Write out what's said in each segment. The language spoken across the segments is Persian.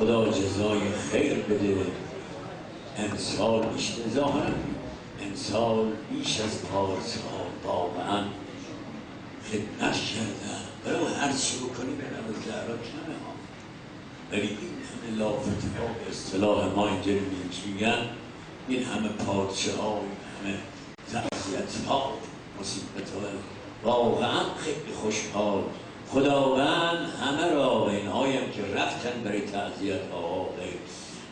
خدا جزای خیر بده. امسال بیش ظاهرا امسال بیش از پارسال واقعا خدمت کردم. برای هر چی بکنی برای زهرا کمه ها، ولی این همه لافته ها به اصطلاح ما اینجا میگن، این همه پادشه ها، این همه تعزیت ها، مصیبت ها، واقعا خیلی خوشحال. خداوند همه را و اینهایی هم که رفتن برای تعزیت ها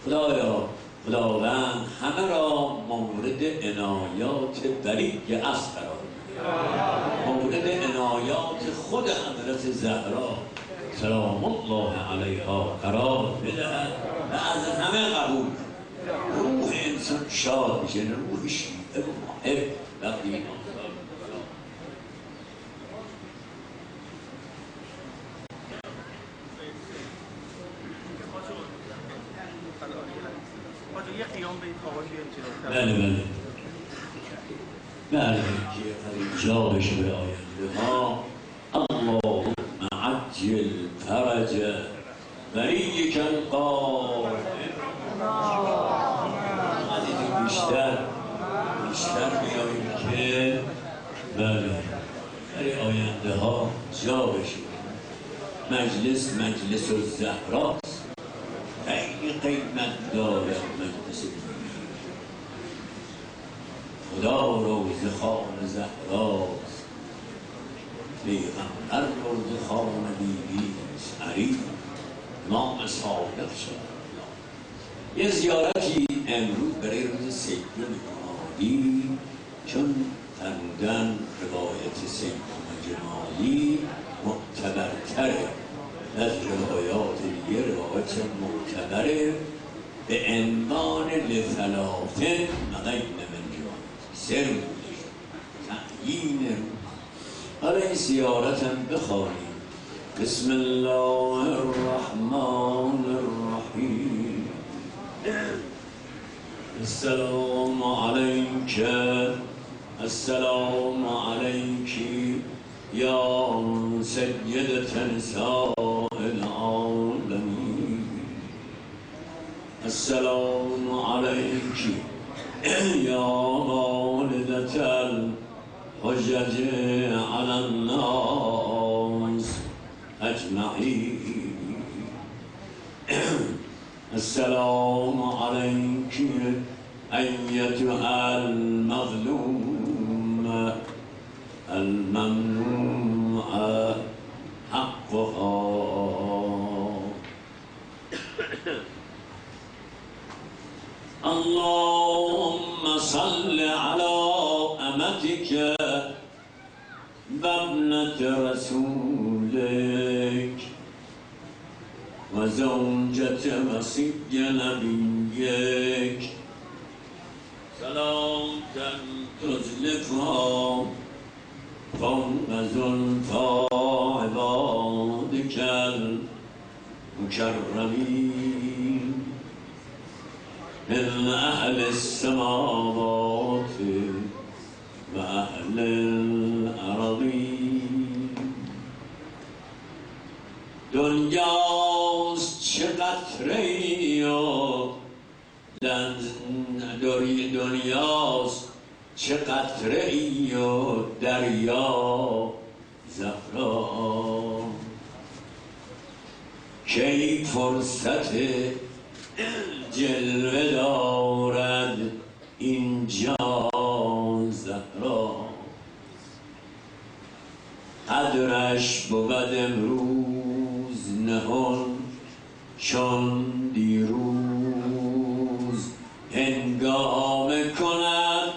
خدایا، خداوند همه را مورد عنایات بریء اصل قرار بده، مورد عنایات خود حضرت زهرا سلام الله علیها قرار بدهد و از همه قبول. روح انسان شاد میشه، روح شیعه و محب وقتی این یه قیام به این آقای بله بله بله که جا بشه به آینده ها. اللهم عجل فرج بریک القائم. بیشتر بیاییم که بله برای آینده ها جا بشه. مجلس الزهراست، خیلی قیمت داره مجلس. خدا روز خان زهراست، پیغمبر روز خان بیبیست، علی امام صادق شد. یه زیارتی امروز برای روز سیدون جمادی، چون فرمودن روایت سیدون جمادی معتبرتره از روایات دیگه، روایت معتبره به عنوان لثلاثه مغین من جوان، سر بودش تعیین رو. حالا این زیارت هم بخوانیم. بسم الله الرحمن الرحیم. السلام علیک، السلام علیکی یا سیدة نساء العالمین. السلام علیکی یا والدة الحجج علی الناس اجمعین. السلام علیکی ایتها المظلوم الممنوع حقها. اللهم صل على أمتك وابنة رسولك وزوجة وصي نبيك صلاة تزلفها فوق زلفى عبادك المكرمين من أهل السماوات وأهل الأرضين. دنیاست چه قطره‌ای و دنیاست چه قطره‌ای و دریا زهرا. کی فرصت جلوه دارد اینجا زهرا. قدرش بود امروز نهان چون دیروز هنگامه کند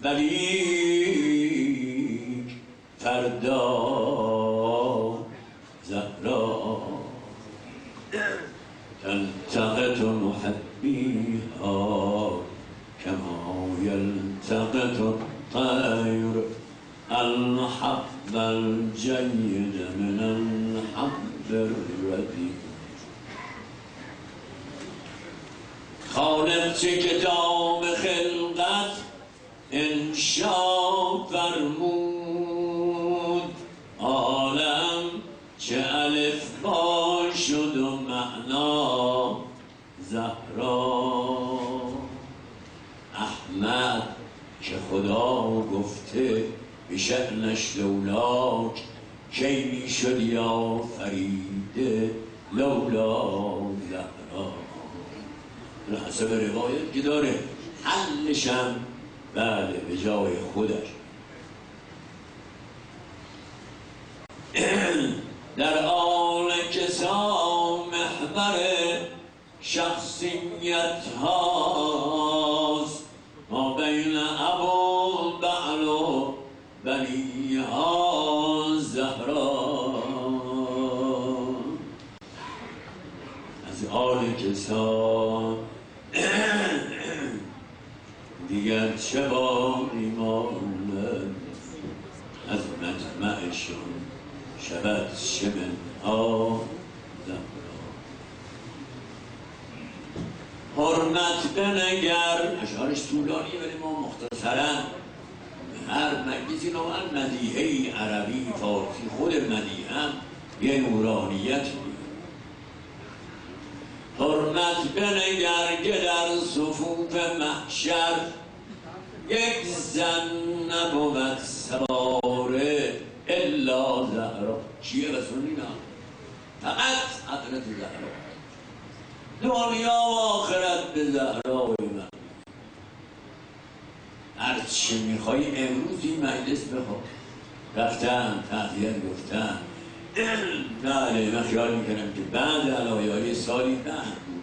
ولیک فردا زهرا. تلتقط محبیها کما یلتقط الطیر الحب الجید من الحب الردی. خالق چه کتاب خلقت انشا فرمود، عالم چه الف با شد و معنا زهرا. احمد که خدا گفته به شأنش لولاک کی می شد یا فرید لولا زهرا. حسب روایت که داره حلشم بله به جای خودش. در آن کسا محور شخصیت هاست ما بین ابوالبعل و بنیها زهرا. از آن کسا دیگر چه باری ماند از مجمعشون شود شمنها زهرا. حرمت بنگر اشعارش طولانی ولی ما مختصرا هر مجلسی نوعا مدیحه عربی فارسی خود مدیح هم یه نورانیت میده. حرمت بنگر که در صفوف محشر یک زن نبود سواره الا زهرا. شیعه و سنی نه، فقط حضرت زهرا. دنیا و آخرت به زهرا من. هر چی میخوای امروز این مجلس بخواه. رفتن تعذیت گفتن بله من خیال میکنم که بعد علایه سالی بعد بود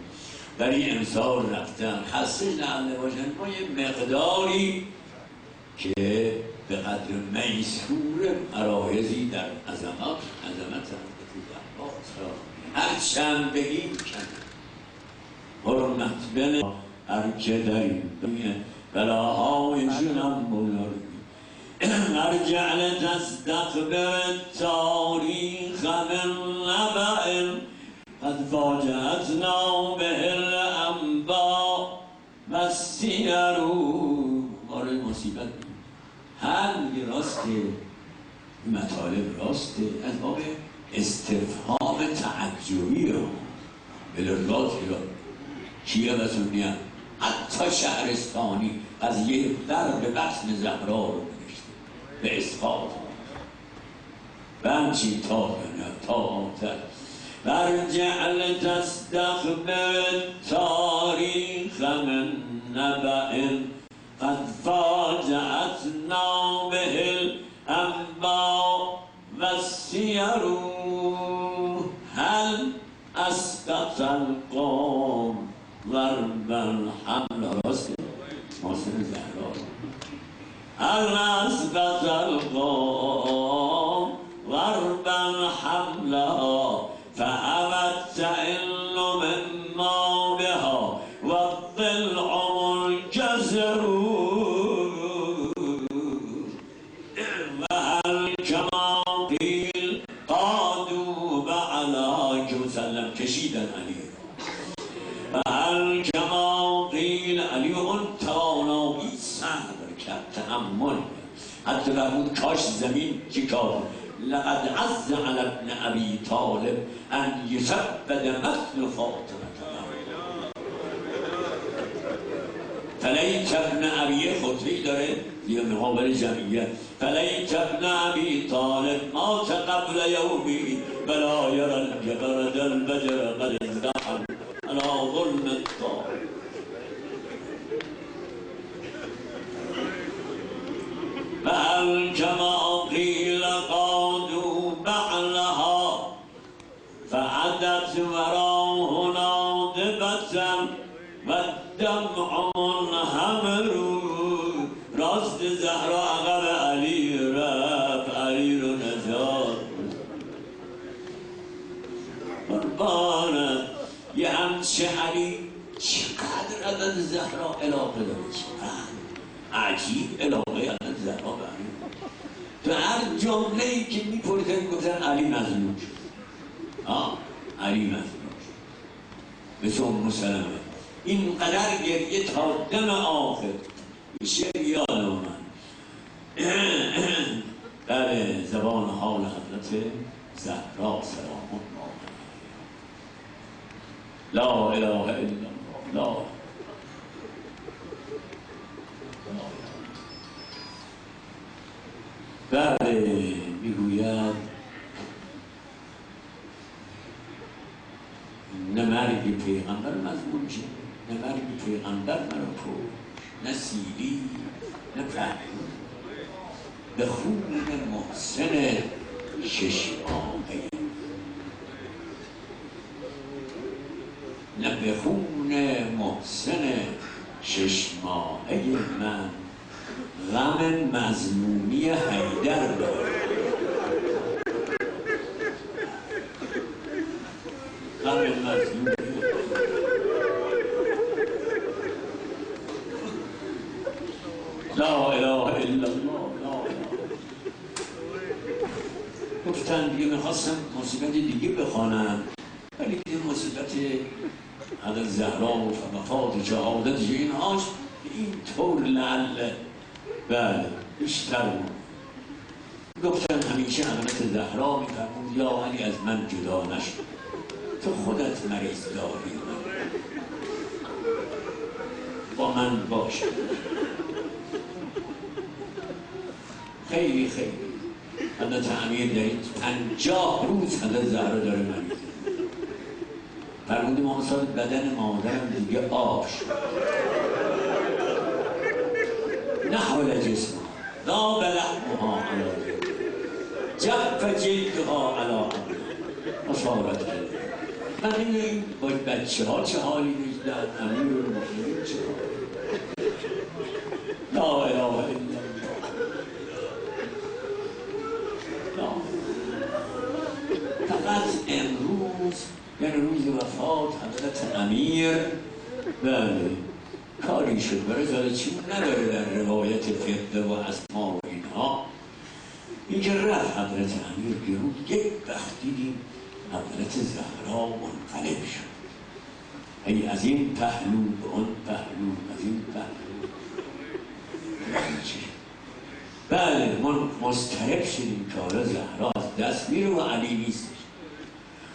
برای امسال رفتن خسته نهنده باشن. ما یه مقداری که به قدر میسور عرایزی در عظمت هر چند بگیم کنه. حرمت بنه هر که در این دنیا بلاهای جنم بزرگی ارجع لتستقبل تاریخ من نبع قد فاجأتنا به الانباء و السیر. مارد مصیبت هر میگه راسته مطالب راسته از باب استفهام تعجبی رو بلرگات رو شیعه و سنی هم حتی شهرستانی از یه در به بطن زهرا رو بنشته به اسقاط بمچی تا آتر برجع لتستقبل تاریخ من نبع قد فاجأتنا به الانباء و السیر. هل اسقط القوم ضرب الحمل راسته محسن زهرا. هل اسقط القوم ضرب الحمل فأبت تعل مما بها والضلع منكسر. وهل كما قيل قادوا بعلاك وسلم کشیدن علی. وهل كما قيل علی اون توانایی صبر کرد تحمل حتی فرمود کاش زمین چیکار لقد عز على ابن ابي طالب ان يثبت مثل فاطمه فلیت ابن ابی خطری داره یه مقابل جمعیت فلیت ابن ابی طالب مات قبل یومی بلا یرى الجبرد البجر قد ازدحم على ظلم الطالب. فهل كما قيل قادوا بعلها فعدت وراه ناضبة والدمع منهمر. راست زهرا عقب علی رفت علی رو نجات قربانت. یه همچه علی چقدر عدد زهرا علاقه داره چقدر عجیب علاقه عدد زهرا به علی. تو هر جمله‌ای که می‌پرسن گفتن علی مظلوم شد علی مظلوم شد مثل ام سلمه اینقدر گریه تا دم آخر میشه یاد من در زبان حال حضرت زهرا سلام الله لا اله الا لا بله میگوید نه مرگ پیغمبر مضمون شد، نه مرگ پیغمبر مرا کشت، نه سیلی نه پهلو، به خون محسن 6 ماهه، نه به خون محسن 6 ماهه من غم مظلومی حیدر دارم. غم مظلومی لا اله الا الله. لا اله. گفتن دیگه میخواستم مصیبت دیگه بخوانم، ولی دیگه مصیبت حضرت زهرا و وفات شهادت اینهاش این طور لعل بله بیشتر بود. گفتن همیشه حضرت زهرا میفرمود یا علی از من جدا نشد، تو خودت مریض داری، با من باش. خیلی خیلی حضرت امیر در این 50 روز حضرت زهرا داره مریضه. فرمود امام صادق بدن مادرم دیگه آب شد، نحول جسمها ذاب لحمها علی جف جلدها علی اشارت کرد. من این با بچه ها چه حالی میدن، امیر المؤمنین چه حالی. لا اله الا الله. فقط امروز یعنی روز وفات حضرت امیر بله کاری شد برای زالچین نداره در روایت فقه و اسما و اینها. اینکه رفت حضرت امیر گرون، یک وقت دیدیم حضرت زهرا منقلب شد، ای از این پهلو به اون پهلو، از این پهلو بله من مضطرب شدیم که حالا زهرا از دست میره و علی نیستش.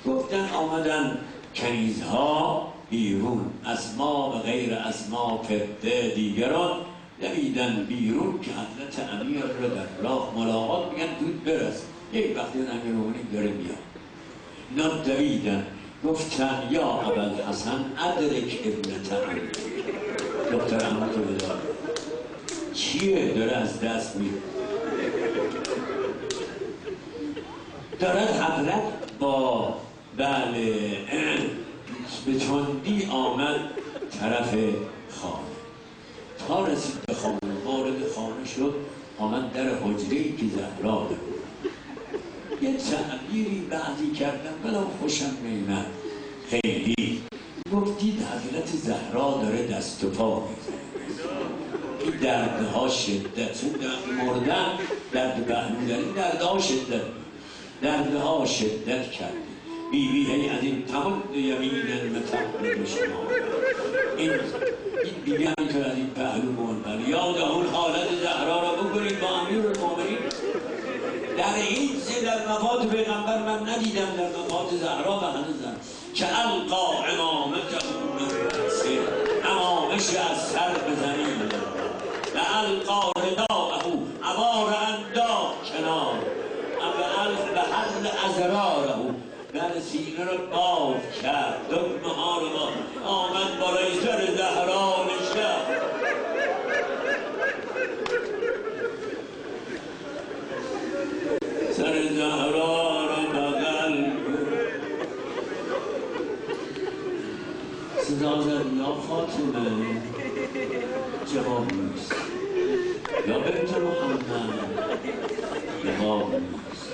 گفتن آمدن کنیزها بیرون، اسما و غیر اسما فقه دیگران دویدن بیرون که حضرت امیر رو در راه ملاقات میگن دود برس. یک وقتی امیر المؤمنین داره میاد، اینا دویدن گفتن یا ابوالحسن ادرک ابنت امیر، دختر عمو تو بدار. چیه داره از دست میره؟ دارد حضرت با بله به تندی آمد طرف خانه، تا رسید به خانه، وارد خانه شد، آمد در حجره‌ای که زهرا بود. یه تعبیری بعضی کردن بلا خوشم نیمد خیلی. گفتید حضرت زهرا داره دست و پا میزنه، این دردها شدت، چون مردن درد بهلودن، دردها شدت، دردها شدت کرده. بیبی هی از این تمد یمینن متحمل شما، این بیبی هم که از این پهلو منبر یاد اون حالت زهرا را بکنید با امیر المؤمنین. در این در وفات پیغمبر من ندیدم، در وفات زهرا و هنوزم که القا امامته امامش از سر بزنید و القا رداءه عبار انداخ کنار به حل ازراره، در سینه رو باز کرد، دکمه ها رو آمد بالای سر زهرا نشست. سر زهرا رو بغل صدا زد یا فاطمه، جواب نیست، یا بنت محمد، جواب نیست،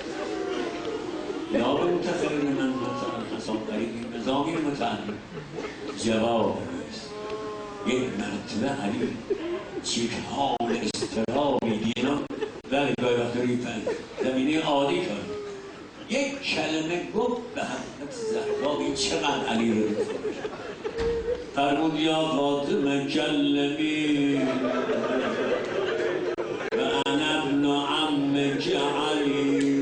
یا بنت خیر من مثلا حسان قریبی نظامی متعلم، جواب نیست. یک مرتبه علی چیک حال استرابی دینا ولی گاهی وقت روی زمینه عادی کرد، یک کلمه گفت به حضرت زهرا، این چقدر علی رو دوست داشت. فرمود یا فاطمه کلمی و انا ابن عمک علی،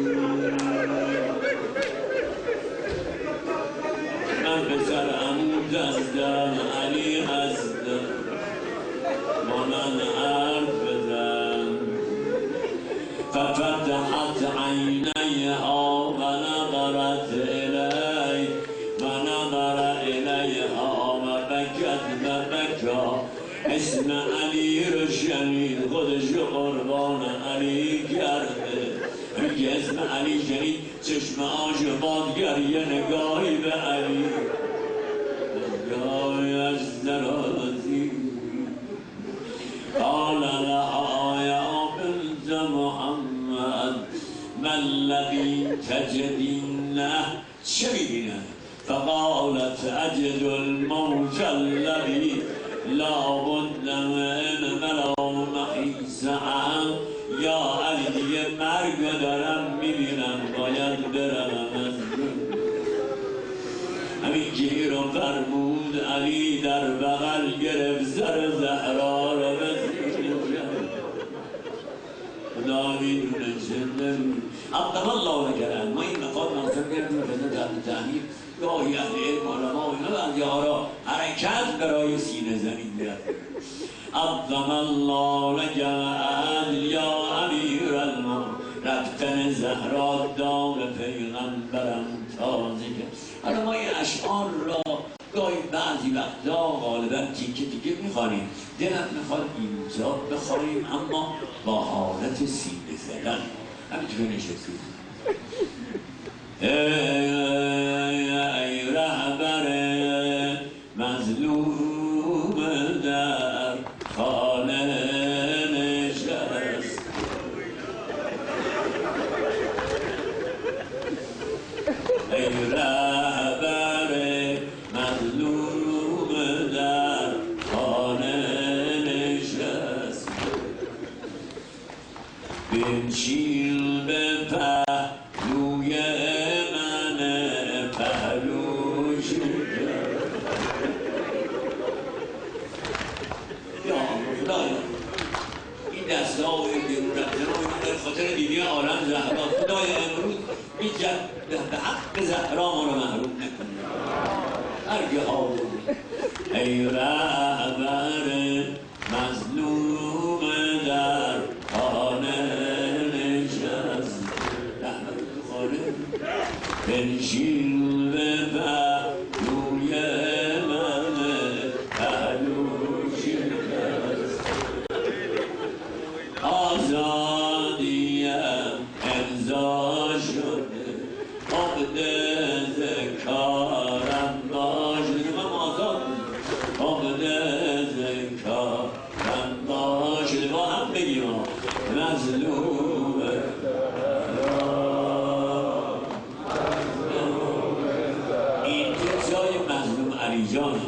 من پسر عمو دستم علی هستم با من حرف بزن ففتحت عینیها و نظرت الی و نظر الیها و بکت و بکا اسم علی رو شنید خودش قربان علی کرده میگه اسم علی شنید چشم آش باد گریه نگاهی به علی نگاهی از درازی قال لها یا بنت محمد ما الذی تجدینه چه میبینه فقالت اجد الموت الذی لا بد من ولا محیص یا علی یه مرگ دارم میبینم باید برم از همین که رو فرمود علی در بغل گرفت سر زهرا رو به خدا میدونه چنده عبدالله الله کرد ما این مقام منصب گرفتیم به در تعمیر گاهی اهل علم علما و اینا بندیارا حرکت برای سینه زمین گرفت عظم الله لک عدل یا امیر المؤمنین رفتن زهرا دام پیغمبرم تازه کرد. حالا ما این اشعار را گاهی بعضی وقتا غالبا تیکه تیکه میخوانیم دلم میخواد اینجا بخوانیم اما با حالت سینه زدن همینطور نشستیم ای رهبر مظلوم در خانه نشست ای رهبر مظلوم در خانه نشست بنشین به پهلوی من پهلوش یا خدایا این دسته ها و این بیرون رفتن ها و این خاطر دیدی عالم زهرا خدای امروز به حق زهرا ما رو محروم نکن هرگه ها ای رهبر مظلوم در خانه نشست رحمت تو خانه بنشین به پهلوی من پهلو شکست آزادیم امضا شده عقد ذکارم باشده من آزاد عقد ذکارم باشده با هم بگیم مظلوم این جای مظلوم علی جان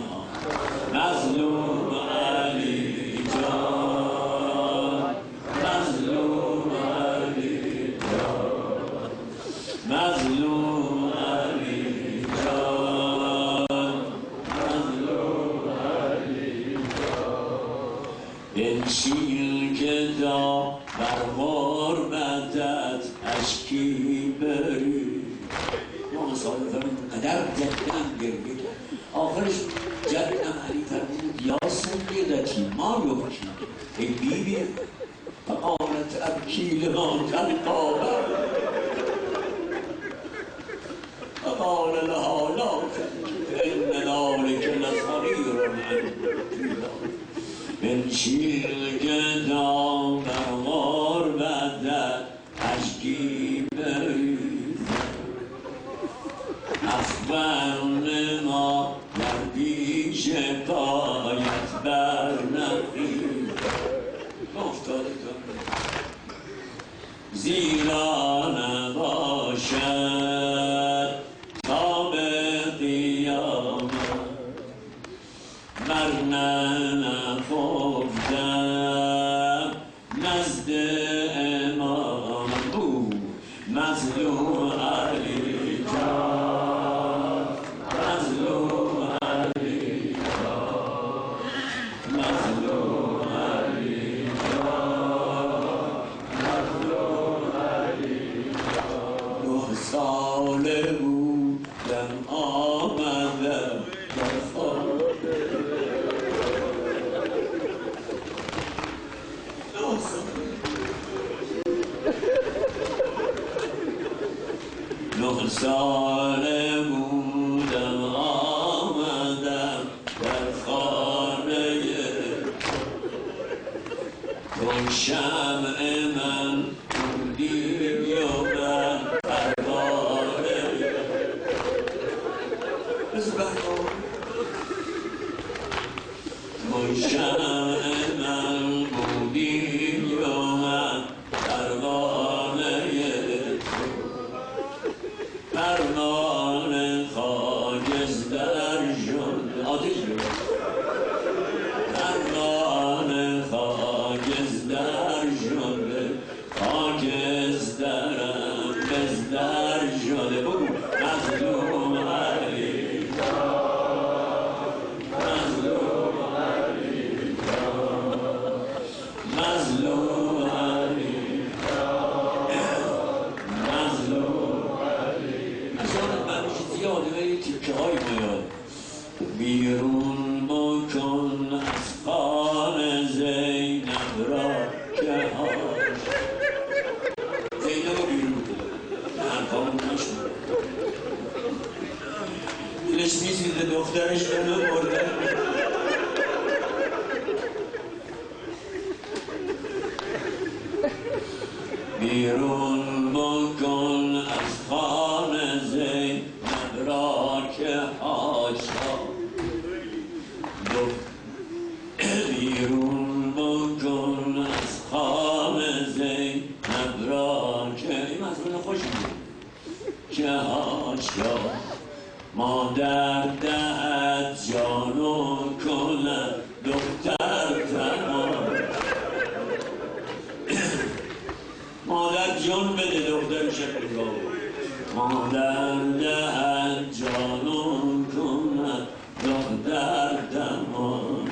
مظلوم علی جان مظلوم علی جان مظلوم علی جان مظلوم علی جان بنشین که تا بر غربتت اشکی بری ما مصادفه قدر جدن گریه کرد آخرش جدم علی فرمود یا سیدتی ما یبکی ای بیبی فقالت ابکی لما تلقابه فقال لها لا تبکی فإن ذلک لصغیر بنشین که تا بر غربتت اشکی بریزد اخوان ما در پیش پایت بر نخیز افتاده کن زیرا نباشد تا به قیامت ورنه نخفتم نزد امام او مظلوم علی جان مظلوم علی جان مظلوم علی جان مظلوم علی مثل برنامه توی شمع من بودی یا من پروانه تو پروانه خاکستر شد آتش پروانه خاکستر شده خاکسترم بستر شده بگو مظلوم علی مظلوم علی مظلوم علی مظلوم علی مثلا من میشه زیاده و یه تیکه های میاد بیرون بکن از خانه زینب را که هاش زینب رو بیرون بکن حرفامون نشون دلش میسیده دخترش دلو برده بیرون بکن از خانه زینب را که هاشا بیرون بکن از خانه زینب را که این مضمون خوش بود که هاشا مادر دهد جان و کند دختر تمام مادر جان بده دختر شکل رو مادر دهد جان و کند دختر تمام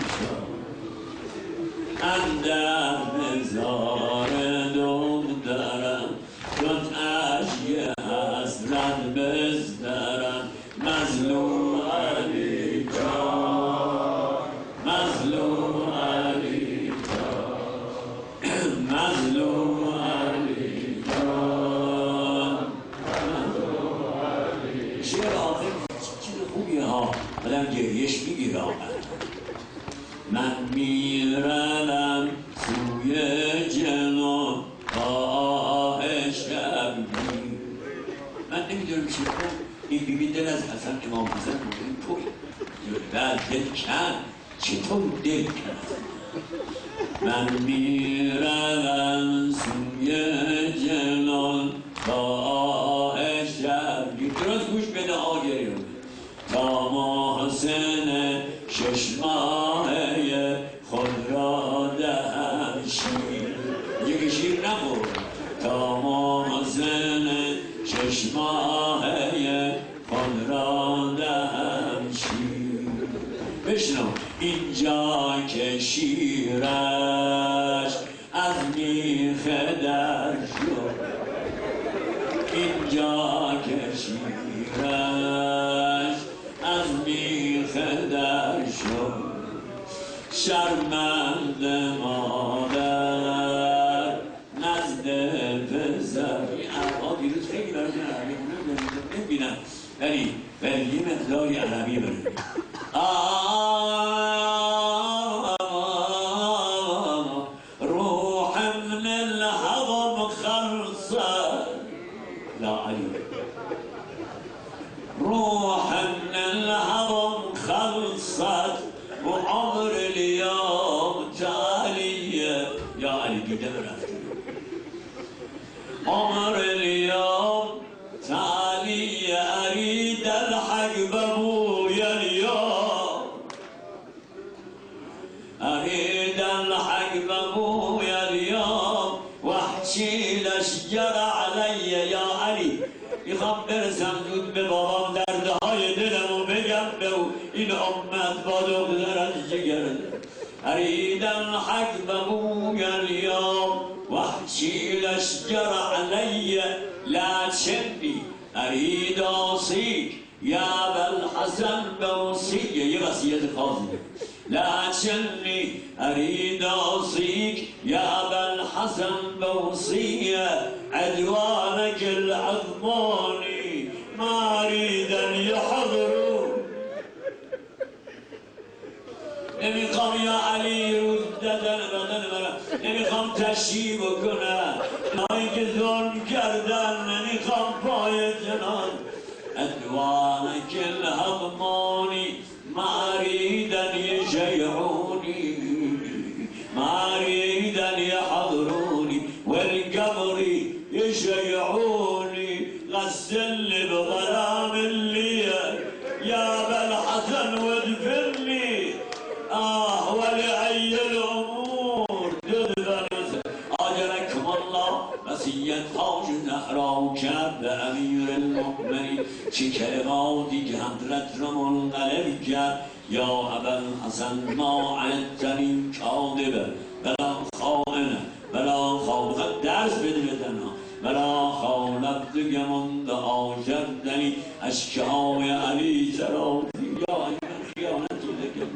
اندر نزار دخترم جد اشی حسرت بزدرم مظلوم علی جان مظلوم علی جان مظلوم علی جان مظلوم علی شعر آخر چیز خوبیه ها آدم گریش میگیره من میرم سوی جنان آه شبگیر من نمیدونم چی کنم این بیبی دل از حسن امام حسن بودیم توی بعد دل کن چطور دل کن من میرم سوی جنان آه شبگیر درست گوش بده آگری تا محسن 6 ماهه خود را دهم شیر یکی شیر نخور تا محسن 6 ماهه خود را دهم شیر بشنو اینجا که شیرش از میخ در شد اینجا که شیرش از میخ در شد شرمند مادر نزد پسر این حرفا دیروز خیلی برای عربی نمیبینم ولی یه مقداری عربی برای روح من الهضم خلصة لا علي روح من الهضم خلصت وعمر اليوم تالية يا علي قدام رفتي عمر اليوم تالية أريد الحق بابويا اليوم أريد الحق بابويا اليوم واحكي لشجر علي يا علي میخوام برسم زود به بابام دردهای دلمو بگم به این امت با دخترش جگر أريد الحق بابويا اليوم واحكي لشجر علي لكني أريد أوصيك يا أبا الحسن بوصية يا وصية خاصة لكني أريد أوصيك يا أبا الحسن بوصية عدوانك العظماني ما أريد أن يحضروا نمیخوام یا علی روز بدن مرا نمیخوام تشریف بکنم نایی که ظلم کردن نمیخوام پای جنان ادوانک الهضم أضماني ما أريد أن يشيعوني ما أريد أن يحضروني والقبر يشيعوني غسلني بظلام الليل يا أبا الحسن وادفني ولأي الأمور تدفن أجركم الله مسيح تاج زهرا کرد به امیر المؤمنین چه کلماتی که حضرت را منقلب کرد یا ابوالحسن ما عدتنی کاذبه ولا خائنه ولا خائنه درس بده بدنا ولا خالفت مدعا کردنی اشکهای علی چرا یا خیانتی لکن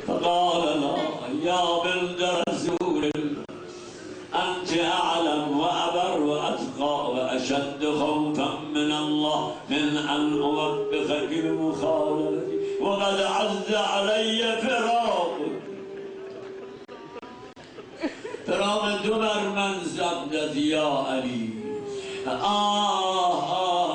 فقال لا يا بنت رسول الله أنت أعلم وأبر وأتقى وأشد خوفا من الله من أن أوبخك بمخالفتي وقد عز علي فراقك فراق تو بر من زبدت یا علی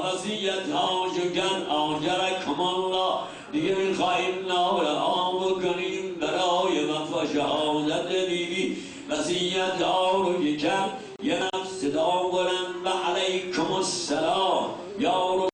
وصیت ها شکن آجرکم الله دیگه میخواهیم ناله بکنیم برای وفا شهادت بیبی وصیت ها رو که کرد یه نفس صدا بلند و علیکم السلام یا